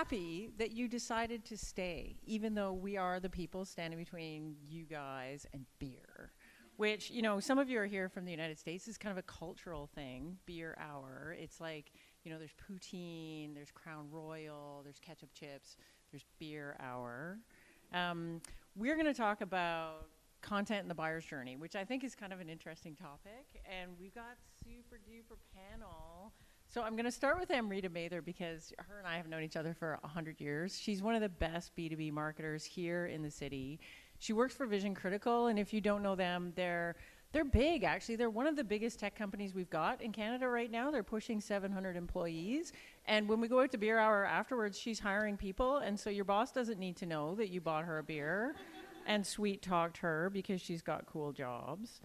happy that you decided to stay, even though we are the people standing between you guys and beer, which, you know, some of you are here from the United States. It's kind of a cultural thing, beer hour. It's like, you know, there's poutine, there's Crown Royal, there's ketchup chips, there's beer hour. We're going to talk about content in the buyer's journey, which I think is kind of an interesting topic. And we've got super duper panel. So I'm going to start with Amrita Mathur because her and I have known each other for 100 years. She's one of the best B2B marketers here in the city. She works for Vision Critical, and if you don't know them, they're big, actually. They're one of the biggest tech companies we've got in Canada right now. They're pushing 700 employees. And when we go out to beer hour afterwards, she's hiring people. And so your boss doesn't need to know that you bought her a beer and sweet-talked her because she's got cool jobs.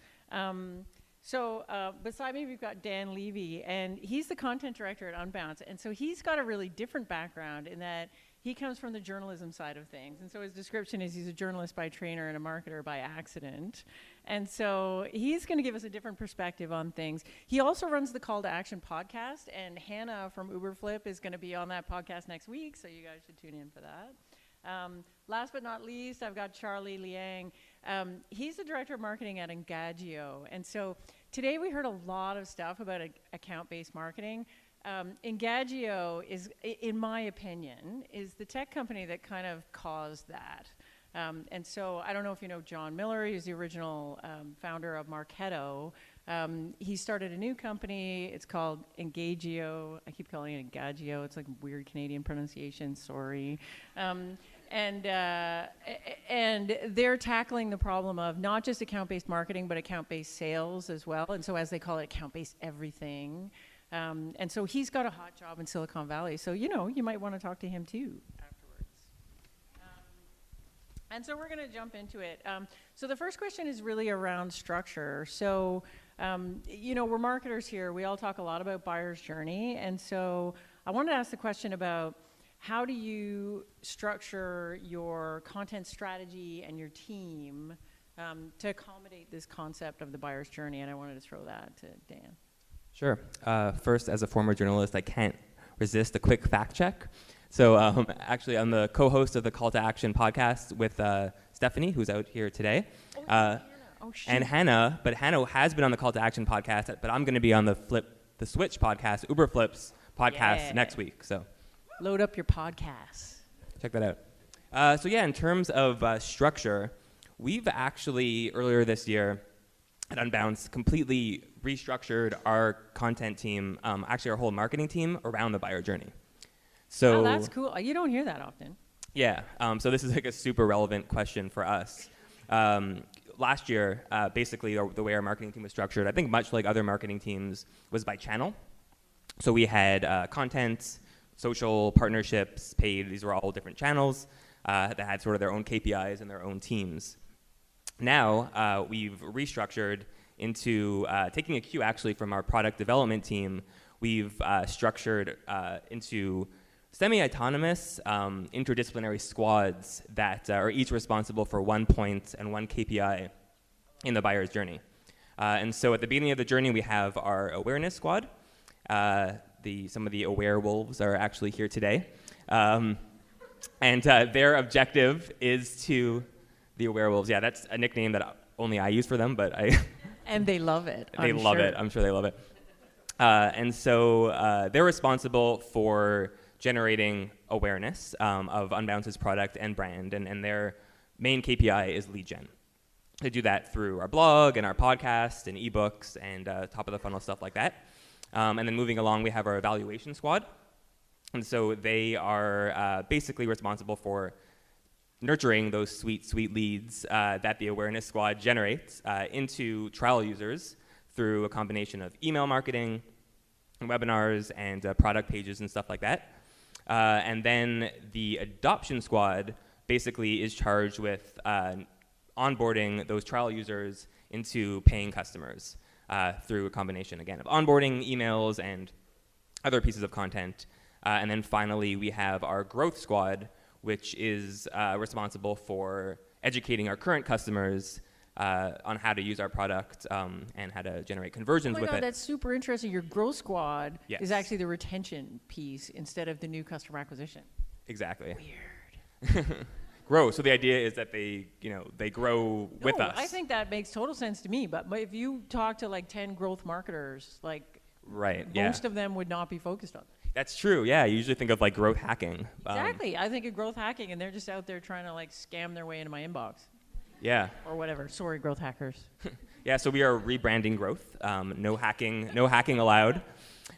So beside me, we've got Dan Levy, and he's the content director at Unbounce. And so he's got a really different background in that he comes from the journalism side of things. And so his description is he's a journalist by training and a marketer by accident. And so he's going to give us a different perspective on things. He also runs the Call to Action podcast, and Hannah from Uberflip is going to be on that podcast next week, so you guys should tune in for that. Last but not least, I've got Charlie Liang. He's the director of marketing at Engagio. And so today we heard a lot of stuff about account-based marketing. Engagio is, in my opinion, is the tech company that kind of caused that. And so I don't know if you know John Miller. He's the original founder of Marketo. He started a new company. It's called Engagio. I keep calling it Engagio. It's like weird Canadian pronunciation. Sorry. And they're tackling the problem of not just account-based marketing, but account-based sales as well. And so as they call it, account-based everything. And so he's got a hot job in Silicon Valley. So, you know, you might want to talk to him too afterwards. And so we're going to jump into it. So the first question is really around structure. So, you know, we're marketers here. We all talk a lot about buyer's journey. And so I wanted to ask the question about how do you structure your content strategy and your team to accommodate this concept of the buyer's journey? And I wanted to throw that to Dan. Sure. First, as a former journalist, I can't resist a quick fact check. So actually, I'm the co-host of the Call to Action podcast with Stephanie, who's out here today. And Hannah, but Hannah has been on the Call to Action podcast, but I'm going to be on the Switch podcast, Uberflip's podcast next week. So load up your podcasts. Check that out. So yeah, in terms of structure, we've actually, earlier this year at Unbounce, completely restructured our content team, actually our whole marketing team, around the buyer journey. So that's cool. You don't hear that often. Yeah. So this is like a super relevant question for us. Last year, basically the way our marketing team was structured, I think much like other marketing teams, was by channel. So we had content, social, partnerships, paid. These were all different channels that had sort of their own KPIs and their own teams. Now we've restructured into taking a cue actually from our product development team. We've structured into semi-autonomous interdisciplinary squads that are each responsible for 1 point and 1 KPI in the buyer's journey. And so at the beginning of the journey, we have our awareness squad. Some of the aware wolves are actually here today. And their objective is to, the aware wolves, yeah, that's a nickname that only I use for them, but And they love it. They love it. I'm sure they love it. And so they're responsible for generating awareness of Unbounce's product and brand, and their main KPI is lead gen. They do that through our blog and our podcast and ebooks and top of the funnel stuff like that. And then moving along, we have our evaluation squad. And so they are basically responsible for nurturing those sweet, sweet leads that the awareness squad generates into trial users through a combination of email marketing, and webinars, and product pages and stuff like that. And then the adoption squad basically is charged with onboarding those trial users into paying customers through a combination, again, of onboarding, emails, and other pieces of content. And then finally, we have our growth squad, which is responsible for educating our current customers on how to use our product and how to generate conversions with it. That's super interesting. Your growth squad is actually the retention piece instead of the new customer acquisition. Exactly. Weird. Grow. So the idea is that they, they grow with us. I think that makes total sense to me. But if you talk to like 10 growth marketers, like right, most of them would not be focused on that. That's true. Yeah, you usually think of like growth hacking. Exactly. I think of growth hacking, and they're just out there trying to like scam their way into my inbox. Yeah. Or whatever. Sorry, growth hackers. Yeah. So we are rebranding growth. No hacking allowed.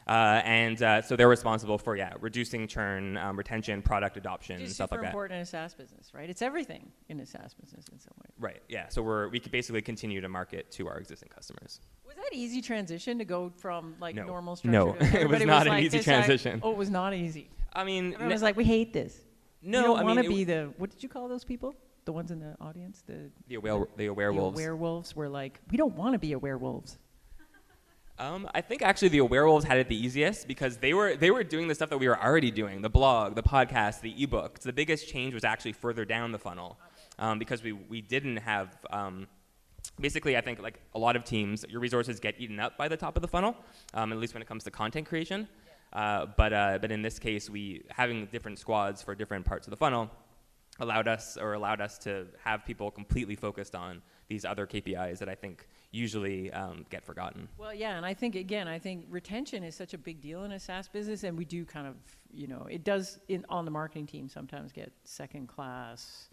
So they're responsible for reducing churn, retention, product adoption, Which is stuff like that. super important in a SaaS business, right? It's everything in a SaaS business in some way. Right. Yeah. So we could basically continue to market to our existing customers. Was that easy transition to go from like No. normal structure? No, to it was not an easy this transition. Oh, it was not easy. I mean, Everyone was like, we hate this. no, we don't I want mean, to be the. What did you call those people? The ones in the audience, the werewolves. The werewolves were like, we don't want to be a werewolves. I think actually the werewolves had it the easiest because they were doing the stuff that we were already doing: the blog, the podcast, the ebook. So the biggest change was actually further down the funnel, because we didn't have. Basically, I think like a lot of teams, your resources get eaten up by the top of the funnel, at least when it comes to content creation. But in this case, having different squads for different parts of the funnel allowed us to have people completely focused on these other KPIs that I think usually get forgotten. Well, yeah, and I think retention is such a big deal in a SaaS business, and we do kind of, it does on the marketing team sometimes get second class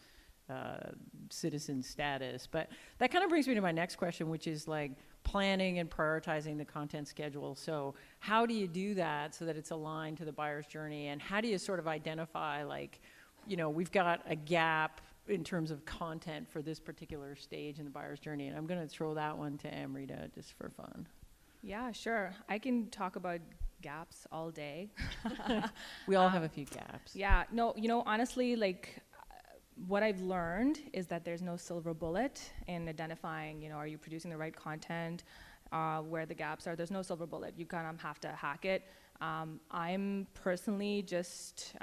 citizen status. But that kind of brings me to my next question, which is like planning and prioritizing the content schedule. So how do you do that so that it's aligned to the buyer's journey, and how do you sort of identify like, we've got a gap in terms of content for this particular stage in the buyer's journey? And I'm going to throw that one to Amrita just for fun. Yeah, sure. I can talk about gaps all day. We all have a few gaps. Yeah, no, honestly, like what I've learned is that there's no silver bullet in identifying, are you producing the right content, where the gaps are. There's no silver bullet. You kind of have to hack it. I'm personally just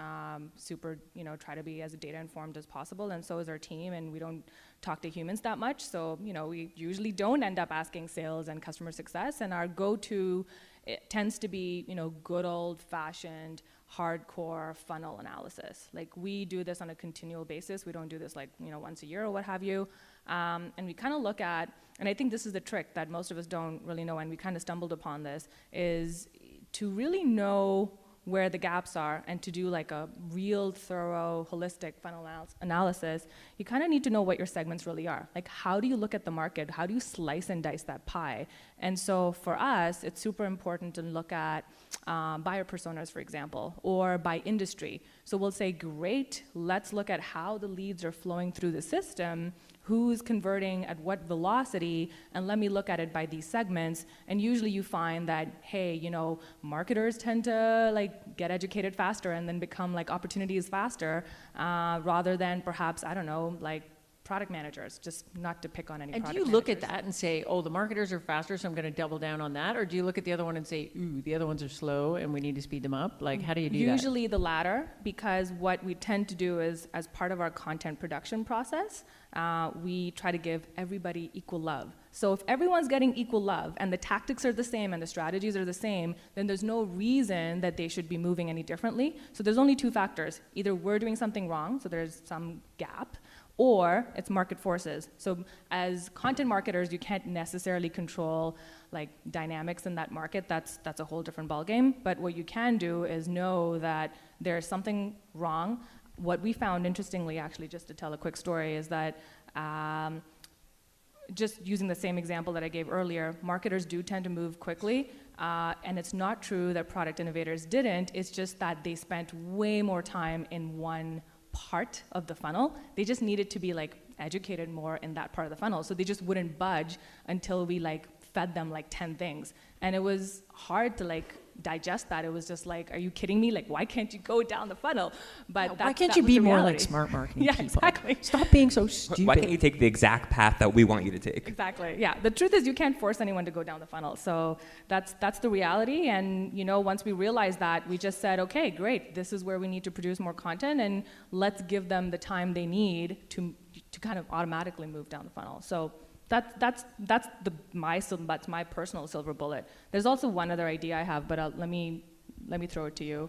super, try to be as data informed as possible, and so is our team, and we don't talk to humans that much, so, we usually don't end up asking sales and customer success, and our go-to, it tends to be, good old-fashioned, hardcore funnel analysis. Like, we do this on a continual basis. We don't do this like, once a year or what have you, and we kind of look at, and I think this is the trick that most of us don't really know, and we kind of stumbled upon this, is to really know where the gaps are and to do like a real thorough holistic funnel analysis, you kind of need to know what your segments really are. Like, how do you look at the market? How do you slice and dice that pie? And so for us, it's super important to look at buyer personas, for example, or by industry. So we'll say, great, let's look at how the leads are flowing through the system, who's converting at what velocity, and let me look at it by these segments. And usually you find that, hey, marketers tend to like get educated faster and then become like opportunities faster, rather than perhaps, I don't know, like product managers, just not to pick on any and product do you look managers. at that and say, oh, the marketers are faster, so I'm going to double down on that? Or do you look at the other one and say, ooh, the other ones are slow and we need to speed them up? Like, how do you do that? Usually the latter, because what we tend to do is, as part of our content production process, we try to give everybody equal love. So if everyone's getting equal love and the tactics are the same and the strategies are the same, then there's no reason that they should be moving any differently. So there's only two factors. Either we're doing something wrong, so there's some gap, or it's market forces. So as content marketers, you can't necessarily control like dynamics in that market. That's a whole different ballgame. But what you can do is know that there's something wrong. What we found, interestingly, actually, just to tell a quick story, is that just using the same example that I gave earlier, marketers do tend to move quickly, and it's not true that product innovators didn't. It's just that they spent way more time in one part of the funnel. They just needed to be like educated more in that part of the funnel, so they just wouldn't budge until we like fed them like 10 things. And it was hard to like digest that. It was just like, are you kidding me? Like, why can't you go down the funnel? But why can't you be more like smart marketing yeah, people? exactly. Stop being so stupid. Why can't you take the exact path that we want you to take? Exactly. Yeah. The truth is, you can't force anyone to go down the funnel. So that's the reality. And once we realized that, we just said, okay, great. This is where we need to produce more content, and let's give them the time they need to kind of automatically move down the funnel. So that's my personal silver bullet. There's also one other idea I have, but let me throw it to you.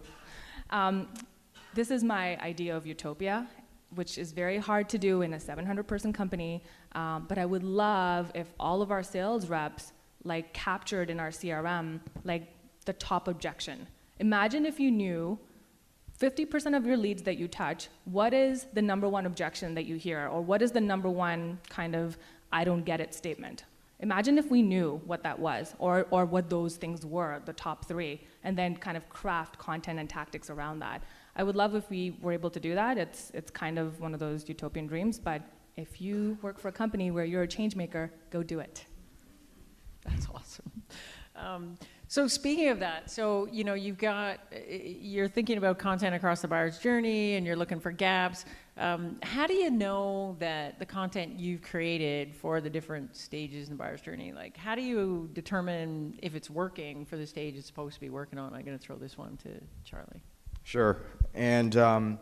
This is my idea of utopia, which is very hard to do in a 700-person company. But I would love if all of our sales reps like captured in our CRM like the top objection. Imagine if you knew 50% of your leads that you touch, what is the number one objection that you hear, or what is the number one kind of I don't get it statement? Imagine if we knew what that was, or what those things were, the top three, and then kind of craft content and tactics around that. I would love if we were able to do that. It's kind of one of those utopian dreams, but if you work for a company where you're a change maker, go do it. That's awesome. So speaking of that, so you're thinking about content across the buyer's journey and you're looking for gaps. How do you know that the content you've created for the different stages in the buyer's journey, like how do you determine if it's working for the stage it's supposed to be working on? I'm going to throw this one to Charlie. Sure. And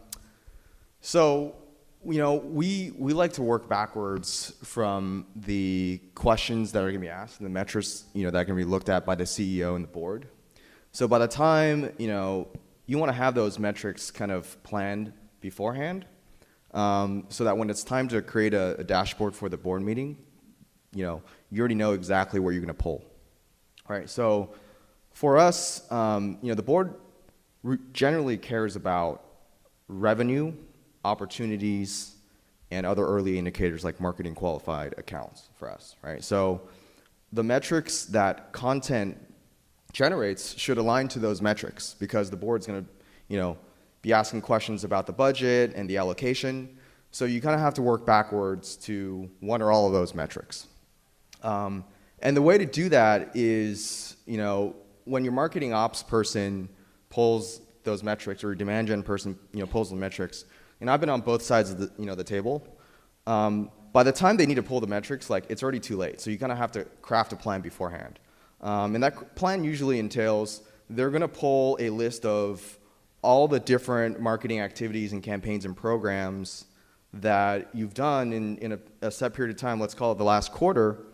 so, we like to work backwards from the questions that are going to be asked and the metrics, that are going to be looked at by the CEO and the board. So by the time, you want to have those metrics kind of planned beforehand, so that when it's time to create a dashboard for the board meeting, you already know exactly where you're going to pull. All right. So for us, the board generally cares about revenue, opportunities, and other early indicators like marketing qualified accounts for us, right? So the metrics that content generates should align to those metrics because the board's going to, be asking questions about the budget and the allocation. So you kind of have to work backwards to one or all of those metrics. And the way to do that is, when your marketing ops person pulls those metrics, or your demand gen person, pulls the metrics. And I've been on both sides of the table. By the time they need to pull the metrics, it's already too late. So you kind of have to craft a plan beforehand. And that plan usually entails they're going to pull a list of all the different marketing activities and campaigns and programs that you've done in a set period of time. Let's call it the last quarter.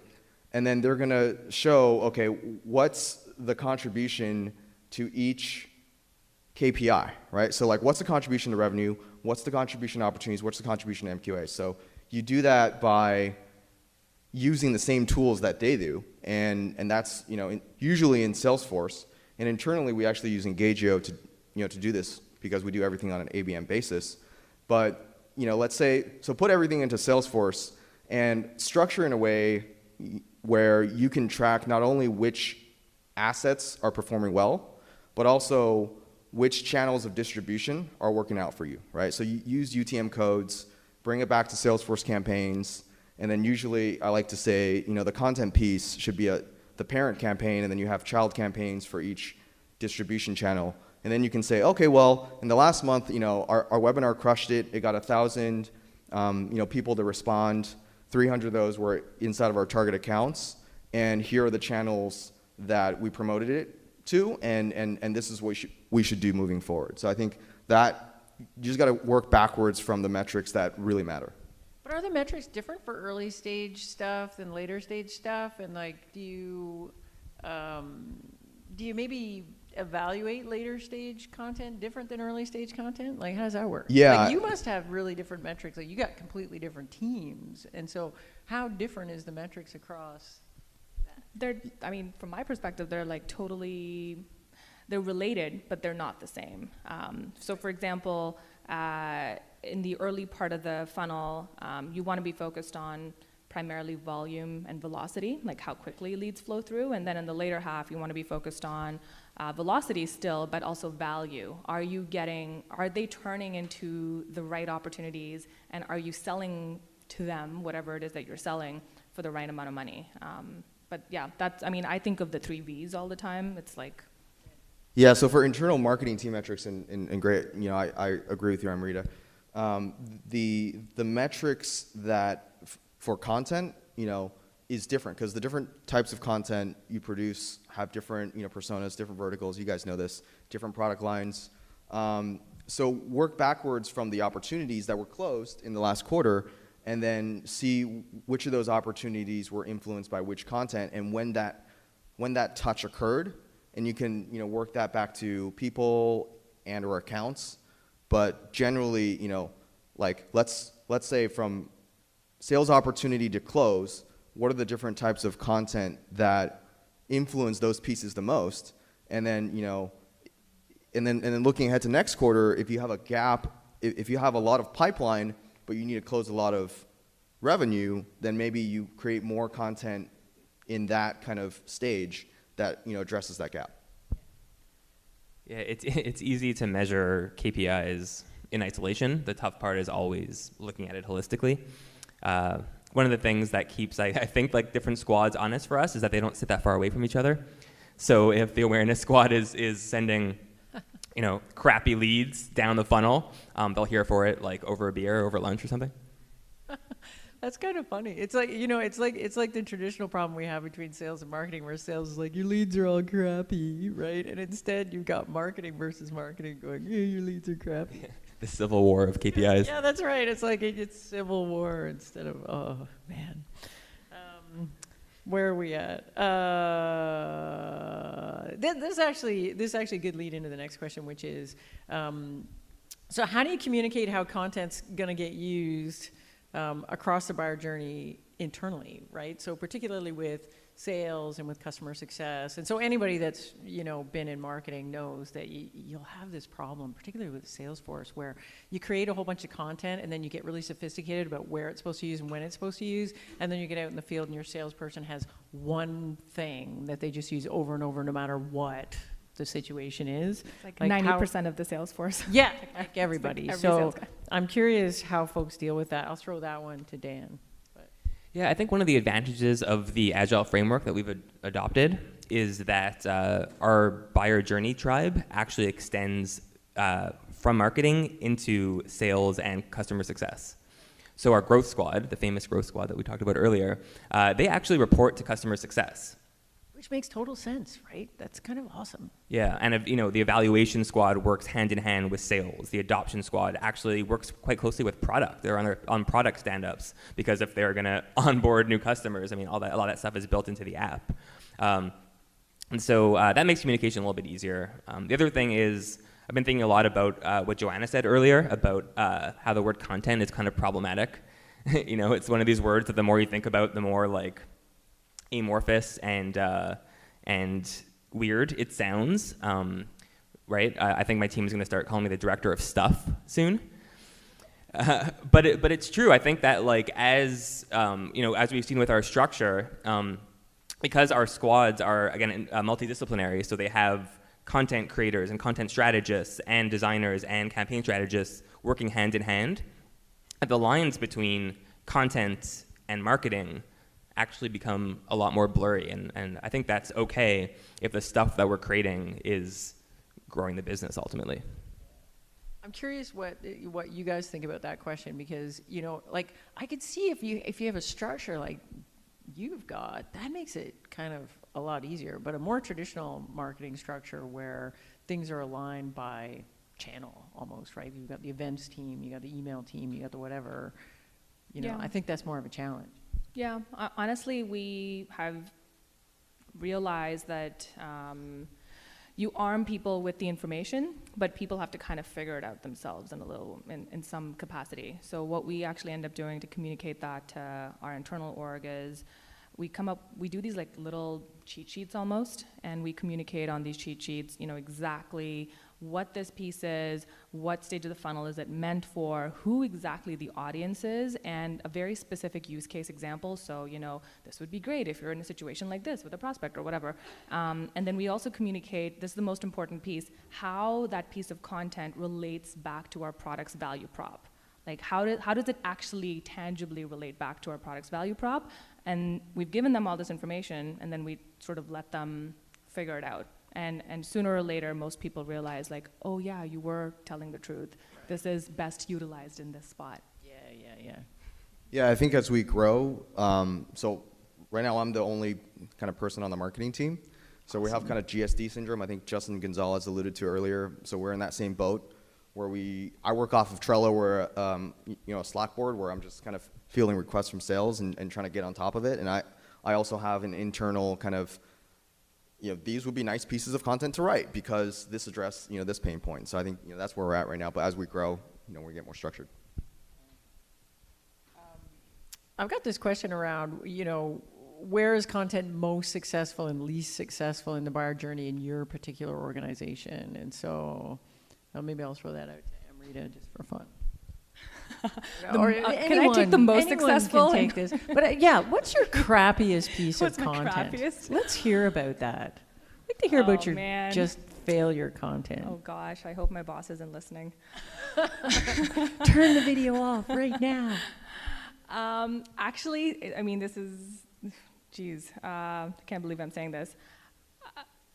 And then they're going to show, okay, what's the contribution to each KPI, right? So what's the contribution to revenue? What's the contribution to opportunities? What's the contribution to MQA? So you do that by using the same tools that they do, and that's usually in Salesforce. And internally, we actually use Engagio to do this because we do everything on an ABM basis. But let's say put everything into Salesforce and structure in a way where you can track not only which assets are performing well, but also which channels of distribution are working out for you, right? So you use UTM codes, bring it back to Salesforce campaigns, and then usually I like to say, the content piece should be the parent campaign, and then you have child campaigns for each distribution channel. And then you can say, okay, well, in the last month, our webinar crushed it. It got 1,000, people to respond. 300 of those were inside of our target accounts. And here are the channels that we promoted it to, and this is what we should do moving forward. So I think that you just got to work backwards from the metrics that really matter. But are the metrics different for early stage stuff than later stage stuff? And do you maybe evaluate later stage content different than early stage content? How does that work? Yeah. You must have really different metrics. You got completely different teams, and so how different is the metrics across? From my perspective, they're they're related, but they're not the same. So for example, in the early part of the funnel, you want to be focused on primarily volume and velocity, how quickly leads flow through. And then in the later half, you want to be focused on velocity still, but also value. Are they turning into the right opportunities, and are you selling to them whatever it is that you're selling for the right amount of money? But yeah, I think of the 3 V's all the time. It's Yeah, so for internal marketing team metrics, and great, I agree with you, Amrita. The metrics that for content, is different because the different types of content you produce have different, personas, different verticals. You guys know this, different product lines. So work backwards from the opportunities that were closed in the last quarter, and then see which of those opportunities were influenced by which content and when that touch occurred. And you can work that back to people and or accounts but generally, like let's say from sales opportunity to close, what are the different types of content that influence those pieces the most? And then, and then looking ahead to next quarter, if you have a gap, if you have a lot of pipeline, but you need to close a lot of revenue, then maybe you create more content in that kind of stage that addresses that gap. Yeah, it's easy to measure KPIs in isolation. The tough part is always looking at it holistically. One of the things that keeps, I think, like different squads honest for us is that they don't sit that far away from each other. So if the awareness squad is sending, crappy leads down the funnel, they'll hear for it like over a beer, over lunch or something. That's kind of funny. It's like, it's like the traditional problem we have between sales and marketing, where sales is like, your leads are all crappy, right? And instead you've got marketing versus marketing going, yeah, your leads are crappy. The civil war of KPIs. Yeah, that's right. It's like it's civil war instead of, oh, man. Where are we at? This actually a good lead into the next question, which is, so how do you communicate how content's going to get used across the buyer journey internally, right? So particularly with sales and with customer success. And so anybody that's, been in marketing knows that you'll have this problem, particularly with Salesforce, where you create a whole bunch of content and then you get really sophisticated about where it's supposed to use and when it's supposed to use. And then you get out in the field and your salesperson has one thing that they just use over and over, no matter what the situation is. It's like 90% of the Salesforce. Yeah, like everybody. Every so sales guy. I'm curious how folks deal with that. I'll throw that one to Dan. Yeah, I think one of the advantages of the Agile framework that we've adopted is that our buyer journey tribe actually extends from marketing into sales and customer success. So our growth squad, the famous growth squad that we talked about earlier, they actually report to customer success. Which makes total sense, right? That's kind of awesome. Yeah, and the evaluation squad works hand in hand with sales. The adoption squad actually works quite closely with product. They're on product stand-ups, because if they're going to onboard new customers, a lot of that stuff is built into the app. And so that makes communication a little bit easier. The other thing is, I've been thinking a lot about what Joanna said earlier about how the word content is kind of problematic. It's one of these words that the more you think about, the more like amorphous and weird it sounds, right? I think my team is going to start calling me the director of stuff soon. But it's true. I think that as we've seen with our structure, because our squads are again multidisciplinary, so they have content creators and content strategists and designers and campaign strategists working hand in hand. The lines between content and marketing actually become a lot more blurry, and I think that's okay if the stuff that we're creating is growing the business ultimately. I'm curious what you guys think about that question, because I could see if you have a structure like you've got, that makes it kind of a lot easier. But a more traditional marketing structure where things are aligned by channel almost, right? You've got the events team, you got the email team, you got the whatever. Yeah. I think that's more of a challenge. Yeah, honestly, we have realized that you arm people with the information, but people have to kind of figure it out themselves in some capacity. So what we actually end up doing to communicate that to our internal org is we do these like little cheat sheets almost, and we communicate on these cheat sheets, exactly what this piece is, what stage of the funnel is it meant for, who exactly the audience is, and a very specific use case example. So, this would be great if you're in a situation like this with a prospect or whatever. And then we also communicate, this is the most important piece, how that piece of content relates back to our product's value prop. Like how does it actually tangibly relate back to our product's value prop? And we've given them all this information, and then we sort of let them figure it out. And sooner or later, most people realize, like, oh yeah, you were telling the truth. This is best utilized in this spot. Yeah. Yeah, I think as we grow, so right now I'm the only kind of person on the marketing team. So we have kind of GSD syndrome. I think Justin Gonzalez alluded to earlier. So we're in that same boat where I work off of Trello, where a Slack board where I'm just kind of fielding requests from sales and trying to get on top of it. And I also have an internal kind of these would be nice pieces of content to write because this address, this pain point. So I think, that's where we're at right now. But as we grow, we get more structured. I've got this question around, where is content most successful and least successful in the buyer journey in your particular organization? And so maybe I'll throw that out to Amrita just for fun. Can I take the most successful? Can take this. But what's your crappiest piece of content? Crappiest? Let's hear about that. I'd like to hear about your just failure content. Oh gosh, I hope my boss isn't listening. Turn the video off right now. Actually, I mean, this is, I can't believe I'm saying this.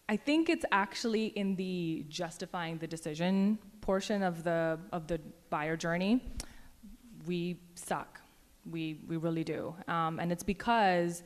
I think it's actually in the justifying the decision portion of the buyer journey. We suck. We really do. And it's because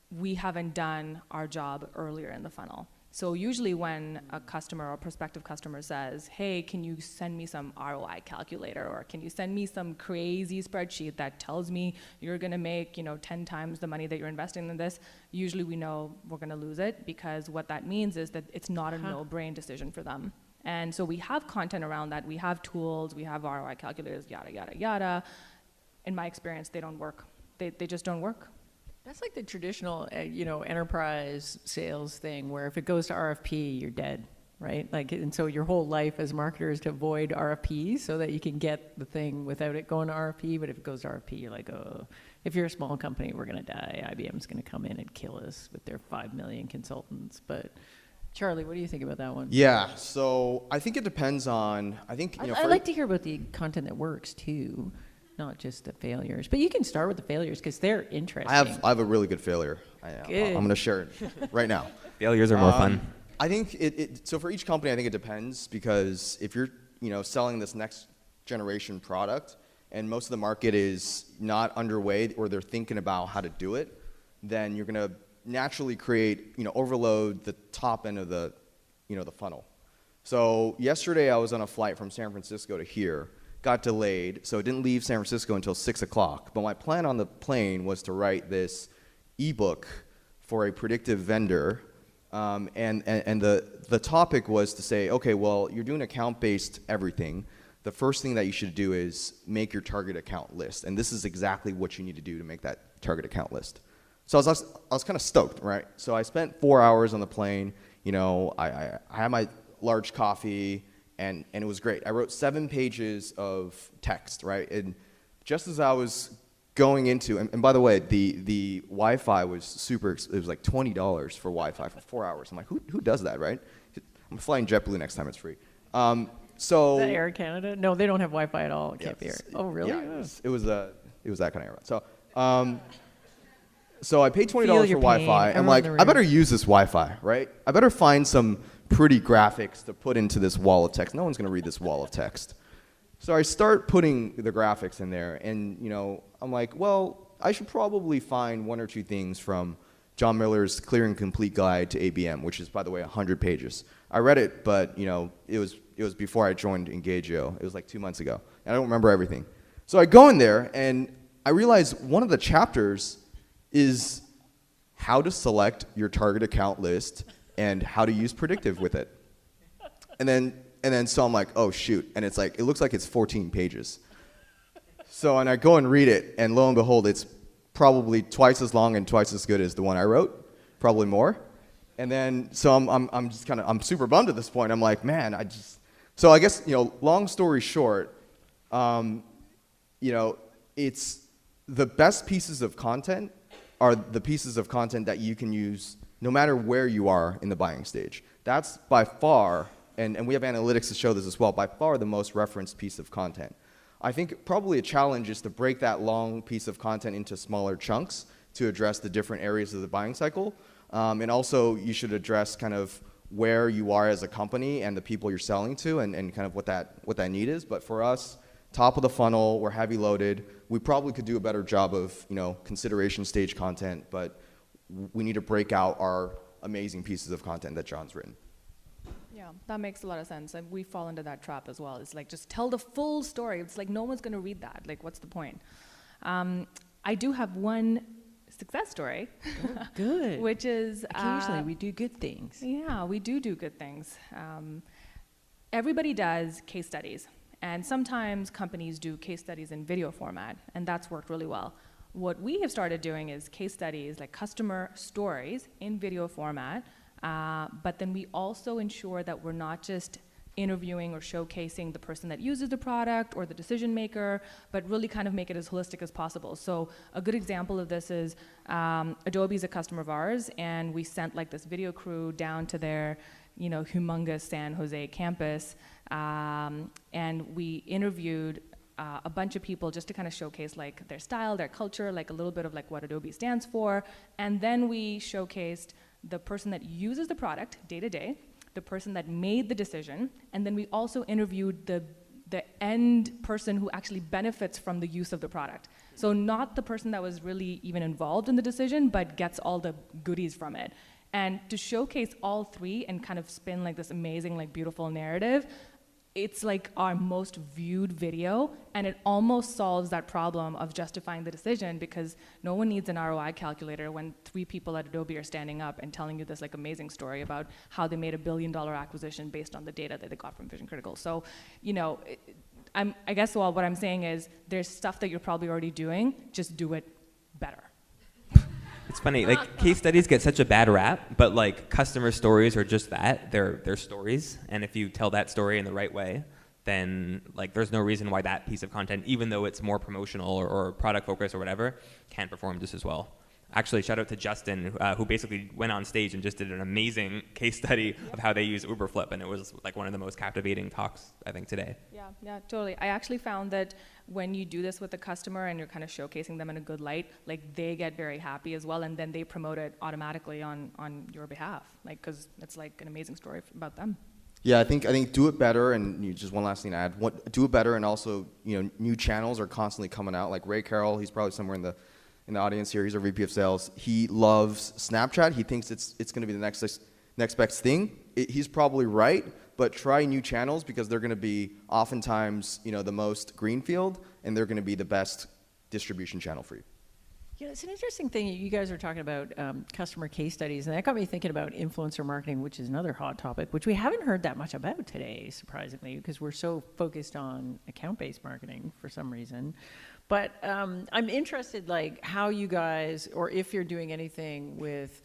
we haven't done our job earlier in the funnel. So usually when a customer or prospective customer says, hey, can you send me some ROI calculator, or can you send me some crazy spreadsheet that tells me you're gonna make 10 times the money that you're investing in this, usually we know we're gonna lose it, because what that means is that it's not a no-brain decision for them. And so we have content around that, we have tools, we have ROI calculators, yada, yada, yada. In my experience, they don't work. They just don't work. That's like the traditional, enterprise sales thing where if it goes to RFP, you're dead, right? And so your whole life as a marketer is to avoid RFPs so that you can get the thing without it going to RFP. But if it goes to RFP, you're like, oh, if you're a small company, we're going to die. IBM's going to come in and kill us with their 5 million consultants. But Charlie, what do you think about that one? Yeah, so I think it depends on, I like to hear about the content that works too. Not just the failures, but you can start with the failures because they're interesting. I have a really good failure. I'm going to share it right now. Failures are more fun. I think so for each company, I think it depends, because if you're selling this next generation product and most of the market is not underway or they're thinking about how to do it, then you're going to naturally create overload the top end of the the funnel. So yesterday I was on a flight from San Francisco to here. Got delayed, so it didn't leave San Francisco until 6 o'clock. But my plan on the plane was to write this ebook for a predictive vendor, and the topic was to say, okay, well, you're doing account-based everything. The first thing that you should do is make your target account list, and this is exactly what you need to do to make that target account list. So I was kind of stoked, right? So I spent 4 hours on the plane. I had my large coffee. And it was great. I wrote 7 pages of text, right? And just as I was going into, and by the way, the Wi-Fi was super, it was like $20 for Wi-Fi for 4 hours. I'm like, who does that, right? I'm flying JetBlue next time, it's free. So is that Air Canada? No, they don't have Wi-Fi at all. It can't be Air. Oh, really? Yeah, it was that kind of airline. So I paid $20 for Wi-Fi. I'm like, I better use this Wi-Fi, right? I better find some pretty graphics to put into this wall of text. No one's going to read this wall of text. So I start putting the graphics in there, and I'm like, well, I should probably find 1 or 2 things from John Miller's Clear and Complete Guide to ABM, which is, by the way, 100 pages. I read it, but it was before I joined Engagio. It was like 2 months ago, and I don't remember everything. So I go in there, and I realize one of the chapters is how to select your target account list and how to use predictive with it. And then so I'm like, oh shoot, and it's like, it looks like it's 14 pages. So, and I go and read it, and lo and behold, it's probably twice as long and twice as good as the one I wrote, probably more. And then, so I'm just kind of, I'm super bummed at this point. I'm like, man, so I guess, long story short, it's the best pieces of content are the pieces of content that you can use no matter where you are in the buying stage. That's by far, and we have analytics to show this as well, by far the most referenced piece of content. I think probably a challenge is to break that long piece of content into smaller chunks to address the different areas of the buying cycle. And also you should address kind of where you are as a company and the people you're selling to and kind of what that need is. But for us, top of the funnel, we're heavy loaded. We probably could do a better job of consideration stage content, but we need to break out our amazing pieces of content that John's written. Yeah, that makes a lot of sense. And we fall into that trap as well. It's like, just tell the full story. It's like, no one's going to read that. Like, what's the point? I do have one success story, Good. which is Occasionally we do good things. yeah, we do good things. Everybody does case studies, and sometimes companies do case studies in video format, and that's worked really well. What we have started doing is case studies, like customer stories in video format, but then we also ensure that we're not just interviewing or showcasing the person that uses the product or the decision maker, but really kind of make it as holistic as possible. So a good example of this is Adobe is a customer of ours, and we sent like this video crew down to their humongous San Jose campus, and we interviewed a bunch of people just to kind of showcase like their style, their culture, like a little bit of like what Adobe stands for, and then we showcased the person that uses the product day to day, the person that made the decision, and then we also interviewed the end person who actually benefits from the use of the product. So not the person that was really even involved in the decision, but gets all the goodies from it. And to showcase all three and kind of spin like this amazing, like beautiful narrative, it's like our most viewed video, and it almost solves that problem of justifying the decision, because no one needs an ROI calculator when 3 people at Adobe are standing up and telling you this like amazing story about how they made $1 billion acquisition based on the data that they got from Vision Critical. So, I guess what I'm saying is there's stuff that you're probably already doing, just do it better. It's funny, like case studies get such a bad rap, but like customer stories are just that. They're stories, and if you tell that story in the right way, then like there's no reason why that piece of content, even though it's more promotional or product focused or whatever, can't perform just as well. Actually, shout out to Justin, who basically went on stage and just did an amazing case study of how they use Uberflip, and it was like one of the most captivating talks, I think, today. Yeah, totally. I actually found that when you do this with the customer and you're kind of showcasing them in a good light, like they get very happy as well, and then they promote it automatically on your behalf, like because it's like an amazing story about them. Yeah, I think do it better, and just one last thing to add. Do it better, and also new channels are constantly coming out. Like Ray Carroll, he's probably somewhere in the audience here. He's our VP of sales. He loves Snapchat. He thinks it's going to be the next best thing. He's probably right, but try new channels, because they're going to be oftentimes the most greenfield, and they're going to be the best distribution channel for you. Yeah, it's an interesting thing. You guys are talking about customer case studies, and that got me thinking about influencer marketing, which is another hot topic, which we haven't heard that much about today, surprisingly, because we're so focused on account-based marketing for some reason. But I'm interested, like, how you guys, or if you're doing anything with,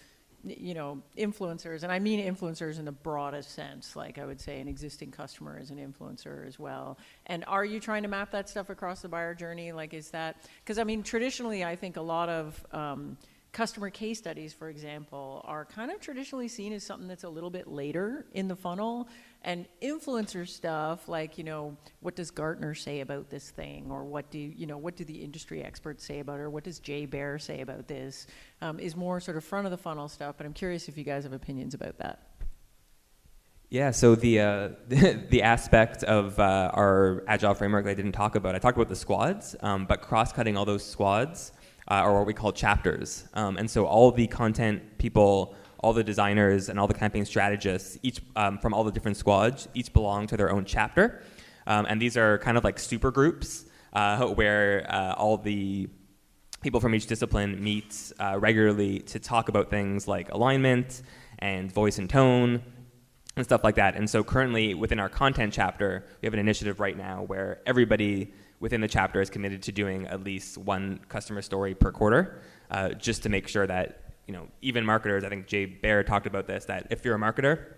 influencers, and I mean influencers in the broadest sense, like I would say an existing customer is an influencer as well. And are you trying to map that stuff across the buyer journey? Like, is that, because I mean, traditionally, I think a lot of customer case studies, for example, are kind of traditionally seen as something that's a little bit later in the funnel. And influencer stuff, like, what does Gartner say about this thing? Or what do the industry experts say about it? Or what does Jay Baer say about this? Is more sort of front of the funnel stuff, but I'm curious if you guys have opinions about that. Yeah, so the the aspect of our agile framework that I didn't talk about, I talked about the squads, but cross-cutting all those squads are what we call chapters. And so all the content people, all the designers, and all the campaign strategists, each from all the different squads, each belong to their own chapter. And these are kind of like super groups where all the people from each discipline meet regularly to talk about things like alignment and voice and tone and stuff like that. And so currently within our content chapter, we have an initiative right now where everybody within the chapter is committed to doing at least one customer story per quarter, just to make sure that even marketers, I think Jay Baer talked about this, that if you're a marketer,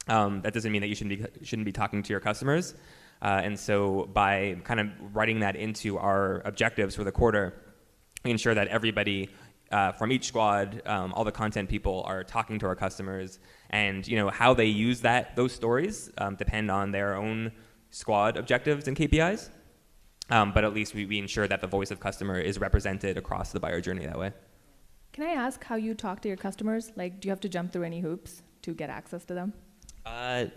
that doesn't mean that you shouldn't be talking to your customers. And so by kind of writing that into our objectives for the quarter, we ensure that everybody from each squad, all the content people are talking to our customers, and how they use those stories depend on their own squad objectives and KPIs. But at least we ensure that the voice of customer is represented across the buyer journey that way. Can I ask how you talk to your customers? Like, do you have to jump through any hoops to get access to them?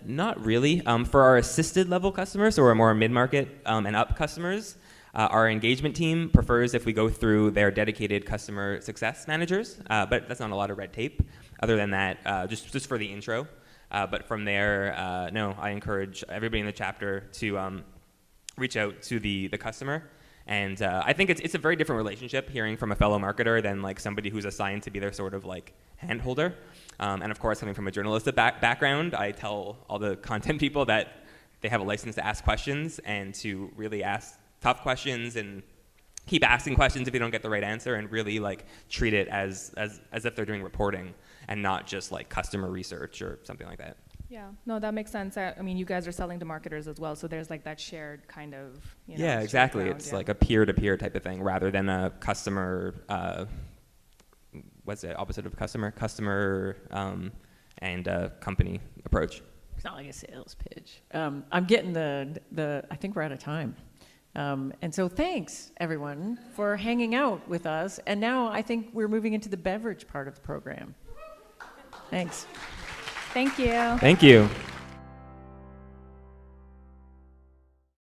Not really. For our assisted level customers, so our more mid-market and up customers, our engagement team prefers if we go through their dedicated customer success managers, but that's not a lot of red tape. Other than that, just for the intro. But from there, no, I encourage everybody in the chapter to reach out to the customer And I think it's a very different relationship hearing from a fellow marketer than like somebody who's assigned to be their sort of like hand holder. And of course, coming from a journalistic background, I tell all the content people that they have a license to ask questions and to really ask tough questions and keep asking questions if you don't get the right answer, and really like treat it as if they're doing reporting and not just like customer research or something like that. Yeah, no, that makes sense. I mean, you guys are selling to marketers as well, so there's like that shared kind of, you know, Yeah, exactly. ground, It's yeah. like a peer-to-peer type of thing rather than a customer, what's the opposite of customer? Customer and company approach. It's not like a sales pitch. I'm getting I think we're out of time. And so thanks, everyone, for hanging out with us. And now I think we're moving into the beverage part of the program. Thanks. Thank you. Thank you.